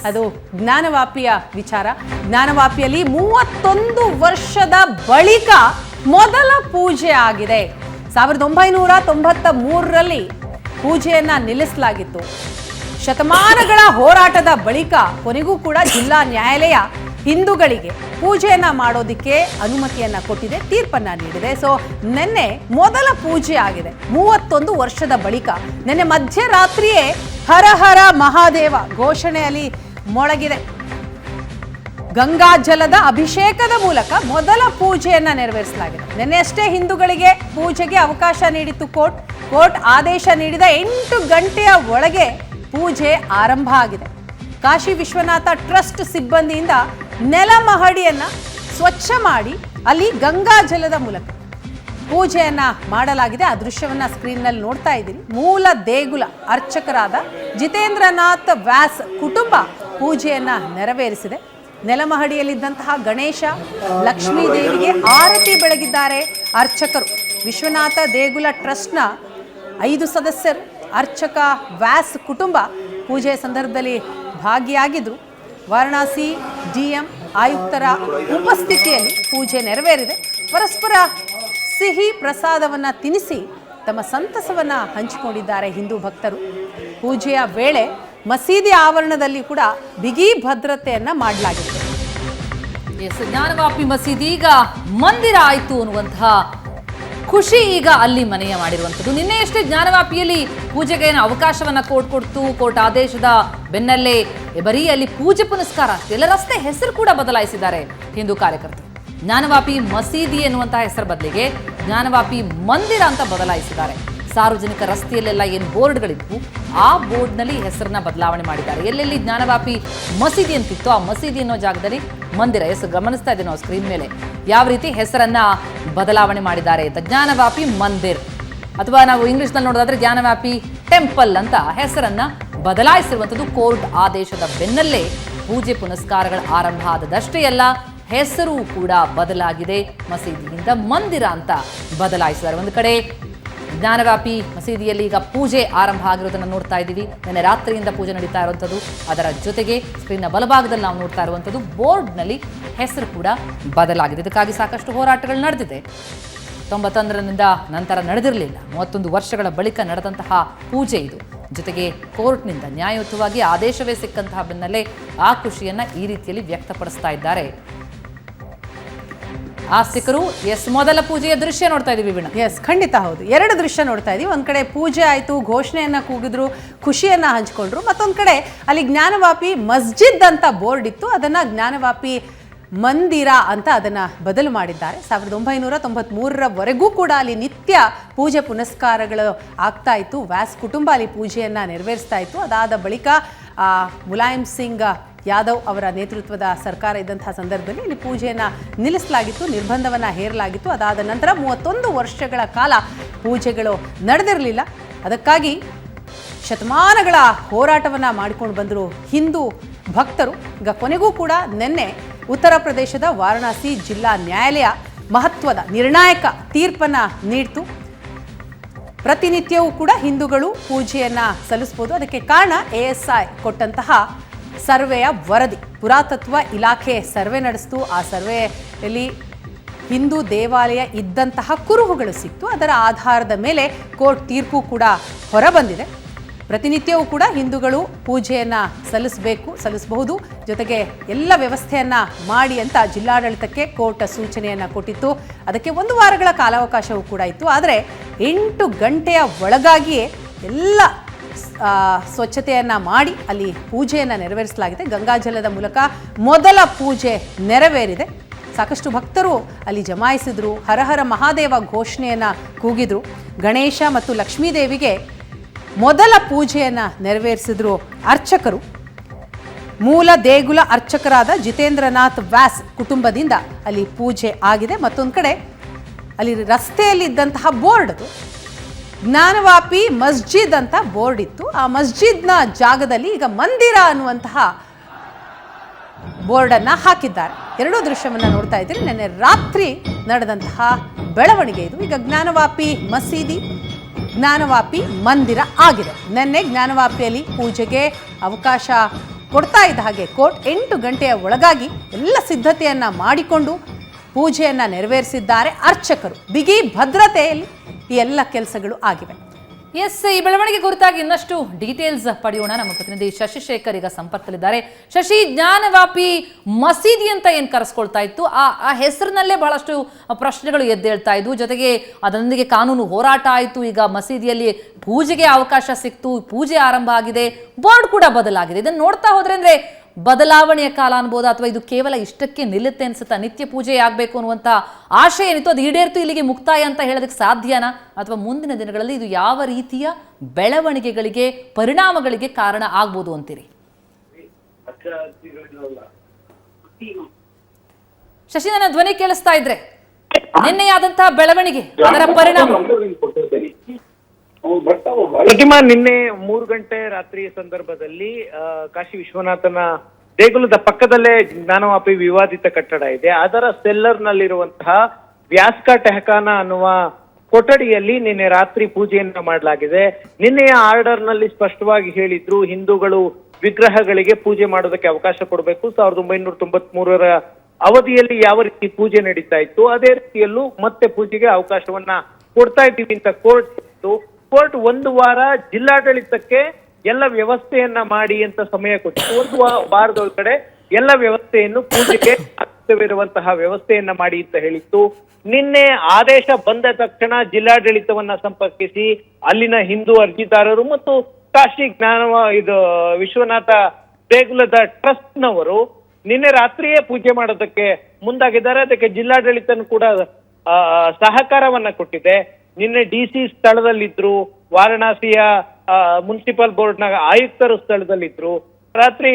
ಅದು ಜ್ಞಾನವಾಪಿಯ ವಿಚಾರ. ಜ್ಞಾನವಾಪಿಯಲ್ಲಿ 31 ವರ್ಷದ ಬಳಿಕ ಮೊದಲ ಪೂಜೆ ಆಗಿದೆ. 1993ರಲ್ಲಿ ಪೂಜೆಯನ್ನ ನಿಲ್ಲಿಸಲಾಗಿತ್ತು. ಶತಮಾನಗಳ ಹೋರಾಟದ ಬಳಿಕ ಕೊನೆಗೂ ಕೂಡ ಜಿಲ್ಲಾ ನ್ಯಾಯಾಲಯ ಹಿಂದೂಗಳಿಗೆ ಪೂಜೆಯನ್ನ ಮಾಡೋದಕ್ಕೆ ಅನುಮತಿಯನ್ನ ಕೊಟ್ಟಿದೆ, ತೀರ್ಪನ್ನ ನೀಡಿದೆ. ಸೊ ನಿನ್ನೆ ಮೊದಲ ಪೂಜೆ ಆಗಿದೆ 31 ವರ್ಷದ ಬಳಿಕ. ನಿನ್ನೆ ಮಧ್ಯರಾತ್ರಿಯೇ ಹರ ಹರ ಮಹಾದೇವ ಘೋಷಣೆಯಲ್ಲಿ ಮೊಳಗಿದೆ. ಗಂಗಾ ಜಲದ ಅಭಿಷೇಕದ ಮೂಲಕ ಮೊದಲ ಪೂಜೆಯನ್ನ ನೆರವೇರಿಸಲಾಗಿದೆ. ನಿನ್ನೆ ಅಷ್ಟೇ ಹಿಂದೂಗಳಿಗೆ ಪೂಜೆಗೆ ಅವಕಾಶ ನೀಡಿತ್ತು ಕೋರ್ಟ್ ಆದೇಶ ನೀಡಿದ 8 ಗಂಟೆಯ ಒಳಗೆ ಪೂಜೆ ಆರಂಭ ಆಗಿದೆ. ಕಾಶಿ ವಿಶ್ವನಾಥ ಟ್ರಸ್ಟ್ ಸಿಬ್ಬಂದಿಯಿಂದ ನೆಲಮಹಡಿಯನ್ನ ಸ್ವಚ್ಛ ಮಾಡಿ ಅಲ್ಲಿ ಗಂಗಾ ಜಲದ ಮೂಲಕ ಪೂಜೆಯನ್ನ ಮಾಡಲಾಗಿದೆ. ಆ ದೃಶ್ಯವನ್ನ ಸ್ಕ್ರೀನ್ನಲ್ಲಿ ನೋಡ್ತಾ ಇದ್ದೀರಿ. ಮೂಲ ದೇಗುಲ ಅರ್ಚಕರಾದ ಜಿತೇಂದ್ರನಾಥ್ ವ್ಯಾಸ್ ಕುಟುಂಬ ಪೂಜೆಯನ್ನ ನೆರವೇರಿಸಿದೆ. ನೆಲಮಹಡಿಯಲ್ಲಿದ್ದಂತಹ ಗಣೇಶ ಲಕ್ಷ್ಮೀ ದೇವಿಗೆ ಆರತಿ ಬೆಳಗಿದ್ದಾರೆ ಅರ್ಚಕರು. ವಿಶ್ವನಾಥ ದೇಗುಲ ಟ್ರಸ್ಟ್ನ 5 ಸದಸ್ಯರು ಅರ್ಚಕ ವ್ಯಾಸ್ ಕುಟುಂಬ ಪೂಜೆ ಸಂದರ್ಭದಲ್ಲಿ ಭಾಗಿಯಾಗಿದ್ರು. ವಾರಣಾಸಿ ಡಿಎಂ ಆಯುಕ್ತರ ಉಪಸ್ಥಿತಿಯಲ್ಲಿ ಪೂಜೆ ನೆರವೇರಿದೆ. ಪರಸ್ಪರ ಸಿಹಿ ಪ್ರಸಾದವನ್ನ ತಿನ್ನಿಸಿ ತಮ್ಮ ಸಂತಸವನ್ನ ಹಂಚಿಕೊಂಡಿದ್ದಾರೆ ಹಿಂದೂ ಭಕ್ತರು. ಪೂಜೆಯ ವೇಳೆ ಮಸೀದಿ ಆವರಣದಲ್ಲಿ ಕೂಡ ಬಿಗಿ ಭದ್ರತೆಯನ್ನ ಮಾಡಲಾಗಿತ್ತು. ಜ್ಞಾನವಾಪಿ ಮಸೀದಿ ಈಗ ಮಂದಿರ ಆಯ್ತು ಅನ್ನುವಂತಹ ಖುಷಿ ಈಗ ಅಲ್ಲಿ ಮನೆಯ ಮಾಡಿರುವಂಥದ್ದು. ನಿನ್ನೆಯಷ್ಟೇ ಜ್ಞಾನವಾಪಿಯಲ್ಲಿ ಪೂಜೆಗೆ ಅವಕಾಶವನ್ನ ಕೋರ್ಟ್ ಆದೇಶದ ಬೆನ್ನಲ್ಲೇ ಬರೀ ಅಲ್ಲಿ ಪೂಜೆ ಪುನಸ್ಕಾರ ಅಷ್ಟೇ ಎಲ್ಲ ರಸ್ತೆ ಹೆಸರು ಕೂಡ ಬದಲಾಯಿಸಿದ್ದಾರೆ ಹಿಂದೂ ಕಾರ್ಯಕರ್ತರು. ಜ್ಞಾನವಾಪಿ ಮಸೀದಿ ಎನ್ನುವಂತಹ ಹೆಸರು ಬದಲಿಗೆ ಜ್ಞಾನವಾಪಿ ಮಂದಿರ ಅಂತ ಬದಲಾಯಿಸಿದ್ದಾರೆ. ಸಾರ್ವಜನಿಕ ರಸ್ತೆಯಲ್ಲೆಲ್ಲ ಏನು ಬೋರ್ಡ್ಗಳಿದ್ವು ಆ ಬೋರ್ಡ್ನಲ್ಲಿ ಹೆಸರನ್ನ ಬದಲಾವಣೆ ಮಾಡಿದ್ದಾರೆ. ಎಲ್ಲೆಲ್ಲಿ ಜ್ಞಾನವಾಪಿ ಮಸೀದಿ ಅಂತಿತ್ತು ಆ ಮಸೀದಿ ಅನ್ನೋ ಜಾಗದಲ್ಲಿ ಮಂದಿರ ಹೆಸರು ಗಮನಿಸ್ತಾ ಇದ್ದೀವಿ ನಾವು ಸ್ಕ್ರೀನ್ ಮೇಲೆ. ಯಾವ ರೀತಿ ಹೆಸರನ್ನ ಬದಲಾವಣೆ ಮಾಡಿದ್ದಾರೆ ಅಂತ. ಜ್ಞಾನವಾಪಿ ಮಂದಿರ್ ಅಥವಾ ನಾವು ಇಂಗ್ಲಿಷ್ನಲ್ಲಿ ನೋಡೋದಾದ್ರೆ ಜ್ಞಾನವಾಪಿ ಟೆಂಪಲ್ ಅಂತ ಹೆಸರನ್ನ ಬದಲಾಯಿಸಿರುವಂಥದ್ದು ಕೋರ್ಟ್ ಆದೇಶದ ಬೆನ್ನಲ್ಲೇ ಪೂಜೆ ಪುನಸ್ಕಾರಗಳ ಆರಂಭ ಆದದಷ್ಟೇ ಅಲ್ಲ, ಹೆಸರು ಕೂಡ ಬದಲಾಗಿದೆ. ಮಸೀದಿಯಿಂದ ಮಂದಿರ ಅಂತ ಬದಲಾಯಿಸಿದ್ದಾರೆ. ಒಂದು ಕಡೆ ಜ್ಞಾನವಾಪಿ ಮಸೀದಿಯಲ್ಲಿ ಈಗ ಪೂಜೆ ಆರಂಭ ಆಗಿರೋದನ್ನು ನೋಡ್ತಾ ಇದ್ದೀವಿ. ನಿನ್ನೆ ರಾತ್ರಿಯಿಂದ ಪೂಜೆ ನಡೀತಾ ಇರುವಂಥದ್ದು. ಅದರ ಜೊತೆಗೆ ಸ್ಕ್ರೀನ್ನ ಬಲಭಾಗದಲ್ಲಿ ನಾವು ನೋಡ್ತಾ ಇರುವಂಥದ್ದು ಬೋರ್ಡ್ನಲ್ಲಿ ಹೆಸರು ಕೂಡ ಬದಲಾಗಿದೆ. ಇದಕ್ಕಾಗಿ ಸಾಕಷ್ಟು ಹೋರಾಟಗಳು ನಡೆದಿದೆ. 91ರಿಂದ ನಂತರ ನಡೆದಿರಲಿಲ್ಲ. 31 ವರ್ಷಗಳ ಬಳಿಕ ನಡೆದಂತಹ ಪೂಜೆ ಇದು. ಜೊತೆಗೆ ಕೋರ್ಟ್ನಿಂದ ನ್ಯಾಯಯುತವಾಗಿ ಆದೇಶವೇ ಸಿಕ್ಕಂತಹ ಬೆನ್ನಲ್ಲೇ ಆ ಖುಷಿಯನ್ನ ಈ ರೀತಿಯಲ್ಲಿ ವ್ಯಕ್ತಪಡಿಸ್ತಾ ಇದ್ದಾರೆ ಆಸ್ತಿಕರು. ಮೊದಲ ಪೂಜೆಯ ದೃಶ್ಯ ನೋಡ್ತಾ ಇದೀವಿ ವೀಣಾ. ಖಂಡಿತ ಹೌದು. 2 ದೃಶ್ಯ ನೋಡ್ತಾ ಇದೀವಿ. ಒಂದ್ ಕಡೆ ಪೂಜೆ ಆಯ್ತು, ಘೋಷಣೆಯನ್ನ ಕೂಗಿದ್ರು, ಖುಷಿಯನ್ನ ಹಂಚ್ಕೊಂಡ್ರು. ಮತ್ತೊಂದ್ ಕಡೆ ಅಲ್ಲಿ ಜ್ಞಾನವಾಪಿ ಮಸ್ಜಿದ್ ಅಂತ ಬೋರ್ಡ್ ಇತ್ತು, ಅದನ್ನ ಜ್ಞಾನವಾಪಿ ಮಂದಿರ ಅಂತ ಅದನ್ನ ಬದಲು ಮಾಡಿದ್ದಾರೆ. 1993ರವರೆಗೂ ಕೂಡ ಅಲ್ಲಿ ನಿತ್ಯ ಪೂಜೆ ಪುನಸ್ಕಾರಗಳು ಆಗ್ತಾ ಇತ್ತು. ವ್ಯಾಸ್ ಕುಟುಂಬ ಅಲ್ಲಿ ಪೂಜೆಯನ್ನ ನೆರವೇರಿಸ್ತಾ ಇತ್ತು. ಅದಾದ ಬಳಿಕ ಮುಲಾಯಂ ಸಿಂಗ್ ಯಾದವ್ ಅವರ ನೇತೃತ್ವದ ಸರ್ಕಾರ ಇದ್ದಂತಹ ಸಂದರ್ಭದಲ್ಲಿ ಇಲ್ಲಿ ಪೂಜೆಯನ್ನು ನಿಲ್ಲಿಸಲಾಗಿತ್ತು, ನಿರ್ಬಂಧವನ್ನು ಹೇರಲಾಗಿತ್ತು. ಅದಾದ ನಂತರ 31 ವರ್ಷಗಳ ಕಾಲ ಪೂಜೆಗಳು ನಡೆದಿರಲಿಲ್ಲ. ಅದಕ್ಕಾಗಿ ಶತಮಾನಗಳ ಹೋರಾಟವನ್ನು ಮಾಡಿಕೊಂಡು ಬಂದರು ಹಿಂದೂ ಭಕ್ತರು. ಈಗ ಕೊನೆಗೂ ಕೂಡ ನಿನ್ನೆ ಉತ್ತರ ಪ್ರದೇಶದ ವಾರಣಾಸಿ ಜಿಲ್ಲಾ ನ್ಯಾಯಾಲಯ ಮಹತ್ವದ ನಿರ್ಣಾಯಕ ತೀರ್ಪನ್ನು ನೀಡಿತು. ಪ್ರತಿನಿತ್ಯವೂ ಕೂಡ ಹಿಂದೂಗಳು ಪೂಜೆಯನ್ನು ಸಲ್ಲಿಸಬಹುದು. ಅದಕ್ಕೆ ಕಾರಣ ASI ಕೊಟ್ಟಂತಹ ಸರ್ವೆಯ ವರದಿ. ಪುರಾತತ್ವ ಇಲಾಖೆ ಸರ್ವೆ ನಡೆಸಿತು. ಆ ಸರ್ವೆಯಲ್ಲಿ ಹಿಂದೂ ದೇವಾಲಯ ಇದ್ದಂತಹ ಕುರುಹುಗಳು ಸಿಕ್ತು. ಅದರ ಆಧಾರದ ಮೇಲೆ ಕೋರ್ಟ್ ತೀರ್ಪು ಕೂಡ ಹೊರಬಂದಿದೆ. ಪ್ರತಿನಿತ್ಯವೂ ಕೂಡ ಹಿಂದೂಗಳು ಪೂಜೆಯನ್ನು ಸಲ್ಲಿಸಬಹುದು. ಜೊತೆಗೆ ಎಲ್ಲ ವ್ಯವಸ್ಥೆಯನ್ನು ಮಾಡಿ ಅಂತ ಜಿಲ್ಲಾಡಳಿತಕ್ಕೆ ಕೋರ್ಟ್ ಸೂಚನೆಯನ್ನು ಕೊಟ್ಟಿತ್ತು. ಅದಕ್ಕೆ 1 ವಾರಗಳ ಕಾಲಾವಕಾಶವೂ ಕೂಡ ಇತ್ತು. ಆದರೆ 8 ಗಂಟೆಯ ಒಳಗಾಗಿಯೇ ಎಲ್ಲ ಸ್ವಚ್ಛತೆಯನ್ನು ಮಾಡಿ ಅಲ್ಲಿ ಪೂಜೆಯನ್ನು ನೆರವೇರಿಸಲಾಗಿದೆ. ಗಂಗಾಜಲದ ಮೂಲಕ ಮೊದಲ ಪೂಜೆ ನೆರವೇರಿದೆ. ಸಾಕಷ್ಟು ಭಕ್ತರು ಅಲ್ಲಿ ಜಮಾಯಿಸಿದ್ರು, ಹರ ಹರ ಮಹಾದೇವ ಘೋಷಣೆಯನ್ನು ಕೂಗಿದ್ರು. ಗಣೇಶ ಮತ್ತು ಲಕ್ಷ್ಮೀ ದೇವಿಗೆ ಮೊದಲ ಪೂಜೆಯನ್ನು ನೆರವೇರಿಸಿದ್ರು ಅರ್ಚಕರು. ಮೂಲ ದೇಗುಲ ಅರ್ಚಕರಾದ ಜಿತೇಂದ್ರನಾಥ್ ವ್ಯಾಸ್ ಕುಟುಂಬದಿಂದ ಅಲ್ಲಿ ಪೂಜೆ ಆಗಿದೆ. ಮತ್ತೊಂದು ಕಡೆ ಅಲ್ಲಿ ರಸ್ತೆಯಲ್ಲಿದ್ದಂತಹ ಬೋರ್ಡ್ ಅದು ಜ್ಞಾನವಾಪಿ ಮಸ್ಜಿದ್ ಅಂತ ಬೋರ್ಡ್ ಇತ್ತು. ಆ ಮಸ್ಜಿದ್ನ ಜಾಗದಲ್ಲಿ ಈಗ ಮಂದಿರ ಅನ್ನುವಂತಹ ಬೋರ್ಡನ್ನು ಹಾಕಿದ್ದಾರೆ. 2 ದೃಶ್ಯವನ್ನು ನೋಡ್ತಾ ಇದ್ದೀರಿ. ನಿನ್ನೆ ರಾತ್ರಿ ನಡೆದಂತಹ ಬೆಳವಣಿಗೆ ಇದು. ಈಗ ಜ್ಞಾನವಾಪಿ ಮಸೀದಿ ಜ್ಞಾನವಾಪಿ ಮಂದಿರ ಆಗಿದೆ. ನಿನ್ನೆ ಜ್ಞಾನವಾಪಿಯಲ್ಲಿ ಪೂಜೆಗೆ ಅವಕಾಶ ಕೊಡ್ತಾ ಇದ್ದ ಹಾಗೆ ಕೋರ್ಟ್ 8 ಗಂಟೆಯ ಒಳಗಾಗಿ ಎಲ್ಲ ಸಿದ್ಧತೆಯನ್ನ ಮಾಡಿಕೊಂಡು ಪೂಜೆಯನ್ನ ನೆರವೇರಿಸಿದ್ದಾರೆ ಅರ್ಚಕರು. ಬಿಗಿ ಭದ್ರತೆಯಲ್ಲಿ ಈ ಎಲ್ಲ ಕೆಲಸಗಳು ಆಗಿವೆ. ಎಸ್, ಈ ಬೆಳವಣಿಗೆ ಕುರಿತಾಗಿ ಇನ್ನಷ್ಟು ಡೀಟೇಲ್ಸ್ ಪಡೆಯೋಣ. ನಮ್ಮ ಪ್ರತಿನಿಧಿ ಶಶಿಶೇಖರ್ ಈಗ ಸಂಪರ್ಕದಲ್ಲಿದ್ದಾರೆ. ಶಶಿ, ಜ್ಞಾನವಾಪಿ ಮಸೀದಿ ಅಂತ ಏನು ಕರೆಸ್ಕೊಳ್ತಾ ಇತ್ತು, ಆ ಹೆಸರಿನಲ್ಲೇ ಬಹಳಷ್ಟು ಪ್ರಶ್ನೆಗಳು ಎದ್ದೇಳ್ತಾ ಇದ್ವು. ಜೊತೆಗೆ ಅದರೊಂದಿಗೆ ಕಾನೂನು ಹೋರಾಟ ಆಯಿತು. ಈಗ ಮಸೀದಿಯಲ್ಲಿ ಪೂಜೆಗೆ ಅವಕಾಶ ಸಿಕ್ತು, ಪೂಜೆ ಆರಂಭ ಆಗಿದೆ, ಬೋರ್ಡ್ ಕೂಡ ಬದಲಾಗಿದೆ. ಇದನ್ನು ನೋಡ್ತಾ ಹೋದ್ರೆ ಅಂದ್ರೆ ಬದಲಾವಣೆಯ ಕಾಲ ಅನ್ಬೋದ, ಅಥವಾ ಇದು ಕೇವಲ ಇಷ್ಟಕ್ಕೆ ನಿಲ್ಲುತ್ತೆ ಅನ್ಸುತ್ತಾ? ನಿತ್ಯ ಪೂಜೆ ಆಗಬೇಕು ಅನ್ನುವಂಥ ಆಶೆ ಏನಿತ್ತು ಅದು ಈಡೇರ್ತು, ಇಲ್ಲಿಗೆ ಮುಕ್ತಾಯ ಅಂತ ಹೇಳೋದಕ್ಕೆ ಸಾಧ್ಯನಾ? ಅಥವಾ ಮುಂದಿನ ದಿನಗಳಲ್ಲಿ ಇದು ಯಾವ ರೀತಿಯ ಬೆಳವಣಿಗೆಗಳಿಗೆ, ಪರಿಣಾಮಗಳಿಗೆ ಕಾರಣ ಆಗ್ಬೋದು ಅಂತೀರಿ? ಶಶಿ, ನನ್ನ ಧ್ವನಿ ಕೇಳಿಸ್ತಾ ಇದ್ರೆ ನಿನ್ನೆಯಾದಂತಹ ಬೆಳವಣಿಗೆ, ಅದರ ಪರಿಣಾಮ? ಪ್ರತಿಮಾ, ನಿನ್ನೆ 3 ಗಂಟೆ ರಾತ್ರಿ ಸಂದರ್ಭದಲ್ಲಿ ಕಾಶಿ ವಿಶ್ವನಾಥನ ದೇಗುಲದ ಪಕ್ಕದಲ್ಲೇ ಜ್ಞಾನವಾಪಿ ವಿವಾದಿತ ಕಟ್ಟಡ ಇದೆ. ಅದರ ಸೆಲ್ಲರ್ ನಲ್ಲಿರುವಂತಹ ವ್ಯಾಸ್ಕ ಟೆಹಕಾನ ಅನ್ನುವ ಕೊಠಡಿಯಲ್ಲಿ ನಿನ್ನೆ ರಾತ್ರಿ ಪೂಜೆಯನ್ನ ಮಾಡಲಾಗಿದೆ. ನಿನ್ನೆಯ ಆರ್ಡರ್ ನಲ್ಲಿ ಸ್ಪಷ್ಟವಾಗಿ ಹೇಳಿದ್ರು, ಹಿಂದೂಗಳು ವಿಗ್ರಹಗಳಿಗೆ ಪೂಜೆ ಮಾಡೋದಕ್ಕೆ ಅವಕಾಶ ಕೊಡಬೇಕು. 1993ರ ಅವಧಿಯಲ್ಲಿ ಯಾವ ರೀತಿ ಪೂಜೆ ನಡೀತಾ ಇತ್ತು ಅದೇ ರೀತಿಯಲ್ಲೂ ಮತ್ತೆ ಪೂಜೆಗೆ ಅವಕಾಶವನ್ನ ಕೊಡ್ತಾ ಇದ್ದೀವಿ ಅಂತ ಕೋರ್ಟ್ ಇತ್ತು. ಕೋರ್ಟ್ 1 ವಾರ ಜಿಲ್ಲಾಡಳಿತಕ್ಕೆ ಎಲ್ಲ ವ್ಯವಸ್ಥೆಯನ್ನ ಮಾಡಿ ಅಂತ ಸಮಯ ಕೊಟ್ಟಿತ್ತು. 1 ವಾರದೊಳಗಡೆ ಎಲ್ಲ ವ್ಯವಸ್ಥೆಯನ್ನು ಪೂಜೆಗೆ ಅಗತ್ಯವಿರುವಂತಹ ವ್ಯವಸ್ಥೆಯನ್ನ ಮಾಡಿ ಅಂತ ಹೇಳಿತ್ತು. ನಿನ್ನೆ ಆದೇಶ ಬಂದ ತಕ್ಷಣ ಜಿಲ್ಲಾಡಳಿತವನ್ನ ಸಂಪರ್ಕಿಸಿ ಅಲ್ಲಿನ ಹಿಂದೂ ಅರ್ಜಿದಾರರು ಮತ್ತು ಕಾಶಿ ವಿಶ್ವನಾಥ ದೇಗುಲದ ಟ್ರಸ್ಟ್ನವರು ನಿನ್ನೆ ರಾತ್ರಿಯೇ ಪೂಜೆ ಮಾಡೋದಕ್ಕೆ ಮುಂದಾಗಿದ್ದಾರೆ. ಅದಕ್ಕೆ ಜಿಲ್ಲಾಡಳಿತನೂ ಕೂಡ ಸಹಕಾರವನ್ನ ಕೊಟ್ಟಿದೆ. ನಿನ್ನೆ DC ಸ್ಥಳದಲ್ಲಿದ್ರು, ವಾರಣಾಸಿಯ ಮುನ್ಸಿಪಲ್ ಬೋರ್ಡ್ನ ಆಯುಕ್ತರು ಸ್ಥಳದಲ್ಲಿದ್ರು. ರಾತ್ರಿ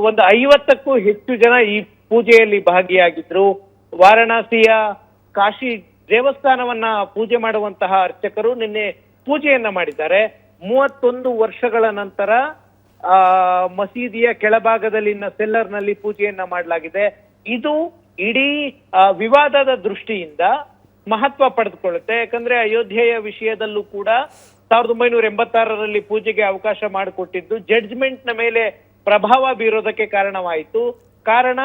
ಒಂದು 50ಕ್ಕೂ ಹೆಚ್ಚು ಜನ ಈ ಪೂಜೆಯಲ್ಲಿ ಭಾಗಿಯಾಗಿದ್ರು. ವಾರಣಾಸಿಯ ಕಾಶಿ ದೇವಸ್ಥಾನವನ್ನ ಪೂಜೆ ಮಾಡುವಂತಹ ಅರ್ಚಕರು ನಿನ್ನೆ ಪೂಜೆಯನ್ನ ಮಾಡಿದ್ದಾರೆ. 31 ವರ್ಷಗಳ ನಂತರ ಮಸೀದಿಯ ಕೆಳಭಾಗದಲ್ಲಿನ ಸೆಲ್ಲರ್ ನಲ್ಲಿ ಪೂಜೆಯನ್ನ ಮಾಡಲಾಗಿದೆ. ಇದು ಇಡೀ ವಿವಾದದ ದೃಷ್ಟಿಯಿಂದ ಮಹತ್ವ ಪಡೆದುಕೊಳ್ಳುತ್ತೆ. ಯಾಕಂದ್ರೆ ಅಯೋಧ್ಯೆಯ ವಿಷಯದಲ್ಲೂ ಕೂಡ 1986ರಲ್ಲಿ ಪೂಜೆಗೆ ಅವಕಾಶ ಮಾಡಿಕೊಟ್ಟಿದ್ದು ಜಡ್ಜ್ಮೆಂಟ್ ನ ಮೇಲೆ ಪ್ರಭಾವ ಬೀರೋದಕ್ಕೆ ಕಾರಣವಾಯಿತು. ಕಾರಣ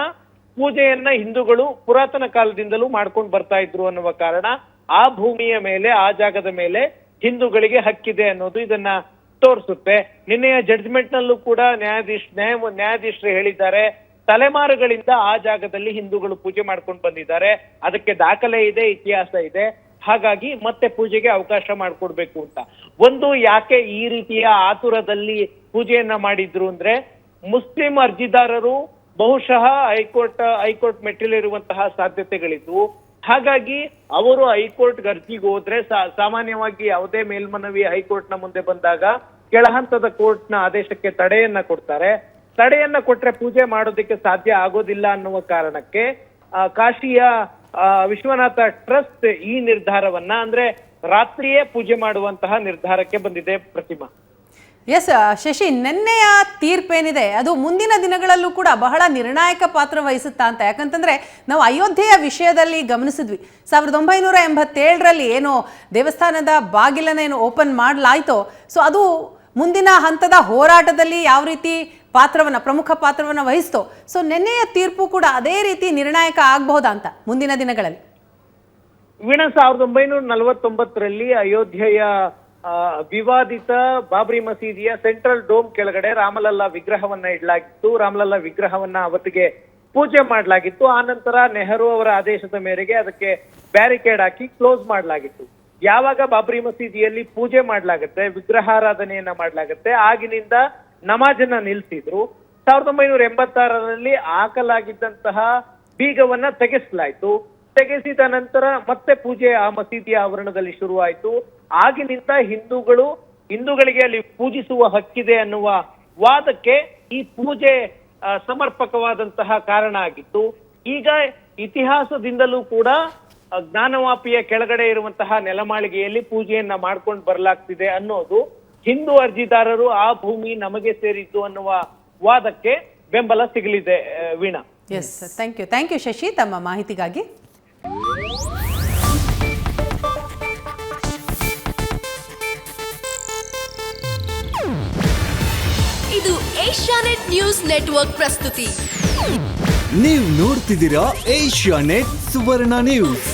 ಪೂಜೆಯನ್ನ ಹಿಂದೂಗಳು ಪುರಾತನ ಕಾಲದಿಂದಲೂ ಮಾಡ್ಕೊಂಡು ಬರ್ತಾ ಇದ್ರು ಅನ್ನುವ ಕಾರಣ ಆ ಭೂಮಿಯ ಮೇಲೆ, ಆ ಜಾಗದ ಮೇಲೆ ಹಿಂದೂಗಳಿಗೆ ಹಕ್ಕಿದೆ ಅನ್ನೋದು ಇದನ್ನ ತೋರಿಸುತ್ತೆ. ನಿನ್ನೆಯ ಜಡ್ಜ್ಮೆಂಟ್ ನಲ್ಲೂ ಕೂಡ ನ್ಯಾಯಾಧೀಶರು ಹೇಳಿದ್ದಾರೆ, ತಲೆಮಾರುಗಳಿಂದ ಆ ಜಾಗದಲ್ಲಿ ಹಿಂದೂಗಳು ಪೂಜೆ ಮಾಡ್ಕೊಂಡು ಬಂದಿದ್ದಾರೆ, ಅದಕ್ಕೆ ದಾಖಲೆ ಇದೆ, ಇತಿಹಾಸ ಇದೆ, ಹಾಗಾಗಿ ಮತ್ತೆ ಪೂಜೆಗೆ ಅವಕಾಶ ಮಾಡಿಕೊಡ್ಬೇಕು ಅಂತ. ಒಂದು, ಯಾಕೆ ಈ ರೀತಿಯ ಆತುರದಲ್ಲಿ ಪೂಜೆಯನ್ನ ಮಾಡಿದ್ರು ಅಂದ್ರೆ, ಮುಸ್ಲಿಂ ಅರ್ಜಿದಾರರು ಬಹುಶಃ ಹೈಕೋರ್ಟ್ ಮೆಟ್ಟಿಲಿರುವಂತಹ ಸಾಧ್ಯತೆಗಳಿದ್ವು. ಹಾಗಾಗಿ ಅವರು ಹೈಕೋರ್ಟ್ ಅರ್ಜಿಗೆ ಹೋದ್ರೆ ಸಾಮಾನ್ಯವಾಗಿ ಯಾವುದೇ ಮೇಲ್ಮನವಿ ಹೈಕೋರ್ಟ್ ನ ಮುಂದೆ ಬಂದಾಗ ಕೆಳಹಂತದ ಕೋರ್ಟ್ ನ ಆದೇಶಕ್ಕೆ ತಡೆಯನ್ನ ಕೊಡ್ತಾರೆ. ತಡೆಯನ್ನ ಕೊಟ್ರೆ ಪೂಜೆ ಮಾಡೋದಕ್ಕೆ ಸಾಧ್ಯ ಆಗೋದಿಲ್ಲ ಅನ್ನುವ ಕಾರಣಕ್ಕೆ ಕಾಶಿಯ ವಿಶ್ವನಾಥ ಟ್ರಸ್ಟ್ ಈ ನಿರ್ಧಾರವನ್ನ, ಅಂದ್ರೆ ರಾತ್ರಿಯೇ ಪೂಜೆ ಮಾಡುವಂತಹ ನಿರ್ಧಾರಕ್ಕೆ ಬಂದಿದೆ. ಪ್ರತಿಮಾ, ಎಸ್ ಶಶಿ, ನಿನ್ನೆಯ ತೀರ್ಪೇನಿದೆ ಅದು ಮುಂದಿನ ದಿನಗಳಲ್ಲೂ ಕೂಡ ಬಹಳ ನಿರ್ಣಾಯಕ ಪಾತ್ರ ವಹಿಸುತ್ತಾ ಅಂತ? ಯಾಕಂತಂದ್ರೆ ನಾವು ಅಯೋಧ್ಯೆಯ ವಿಷಯದಲ್ಲಿ ಗಮನಿಸಿದ್ವಿ, 1987ರಲ್ಲಿ ಏನು ದೇವಸ್ಥಾನದ ಬಾಗಿಲನ್ನ ಏನು ಓಪನ್ ಮಾಡಲಾಯ್ತೋ, ಸೊ ಅದು ಮುಂದಿನ ಹಂತದ ಹೋರಾಟದಲ್ಲಿ ಯಾವ ರೀತಿ ಪ್ರಮುಖ ಪಾತ್ರವನ್ನ ವಹಿಸ್ತೋ, ಸೊ ನಿನ್ನೆಯ ತೀರ್ಪು ಕೂಡ ಅದೇ ರೀತಿ ನಿರ್ಣಾಯಕ ಆಗಬಹುದಾ ಅಂತ ಮುಂದಿನ ದಿನಗಳಲ್ಲಿ? ವೀಣಾ, 1949ರಲ್ಲಿ ಅಯೋಧ್ಯೆಯ ವಿವಾದಿತ ಬಾಬ್ರಿ ಮಸೀದಿಯ ಸೆಂಟ್ರಲ್ ಡೋಮ್ ಕೆಳಗಡೆ ರಾಮಲಲ್ಲಾ ವಿಗ್ರಹವನ್ನ ಇಡಲಾಗಿತ್ತು. ರಾಮಲಲ್ಲಾ ವಿಗ್ರಹವನ್ನ ಅವತ್ತಿಗೆ ಪೂಜೆ ಮಾಡಲಾಗಿತ್ತು. ಆ ನಂತರ ನೆಹರು ಅವರ ಆದೇಶದ ಮೇರೆಗೆ ಅದಕ್ಕೆ ಬ್ಯಾರಿಕೇಡ್ ಹಾಕಿ ಕ್ಲೋಸ್ ಮಾಡಲಾಗಿತ್ತು. ಯಾವಾಗ ಬಾಬ್ರಿ ಮಸೀದಿಯಲ್ಲಿ ಪೂಜೆ ಮಾಡಲಾಗುತ್ತೆ, ವಿಗ್ರಹಾರಾಧನೆಯನ್ನ ಮಾಡಲಾಗುತ್ತೆ, ಆಗಿನಿಂದ ನಮಾಜನ್ನ ನಿಲ್ಸಿದ್ರು. 1986ರಲ್ಲಿ ಹಾಕಲಾಗಿದ್ದಂತಹ ಬೀಗವನ್ನ ತೆಗೆಸಲಾಯ್ತು. ತೆಗೆಸಿದ ನಂತರ ಮತ್ತೆ ಪೂಜೆ ಆ ಮಸೀದಿಯ ಆವರಣದಲ್ಲಿ ಶುರುವಾಯಿತು. ಆಗಿನಿಂದ ಹಿಂದೂಗಳಿಗೆ ಅಲ್ಲಿ ಪೂಜಿಸುವ ಹಕ್ಕಿದೆ ಅನ್ನುವ ವಾದಕ್ಕೆ ಈ ಪೂಜೆ ಸಮರ್ಪಕವಾದಂತಹ ಕಾರಣ ಆಗಿತ್ತು. ಈಗ ಇತಿಹಾಸದಿಂದಲೂ ಕೂಡ ಜ್ಞಾನವಾಪಿಯ ಕೆಳಗಡೆ ಇರುವಂತಹ ನೆಲಮಾಳಿಗೆಯಲ್ಲಿ ಪೂಜೆಯನ್ನ ಮಾಡ್ಕೊಂಡು ಬರಲಾಗ್ತಿದೆ ಅನ್ನೋದು ಹಿಂದೂ ಅರ್ಜಿದಾರರು ಆ ಭೂಮಿ ನಮಗೆ ಸೇರಿದ್ದು ಅನ್ನುವ ವಾದಕ್ಕೆ ಬೆಂಬಲ ಸಿಗಲಿದೆ. Veena, yes, thank you Shashi ತಮ್ಮ ಮಾಹಿತಿಗಾಗಿ. ಇದು ಏಷ್ಯಾನೆಟ್ ನ್ಯೂಸ್ ನೆಟ್ವರ್ಕ್ ಪ್ರಸ್ತುತಿ. ನೀವು ನೋಡ್ತಿದ್ದೀರಾ ಏಷ್ಯಾನೆಟ್ ಸುವರ್ಣ ನ್ಯೂಸ್.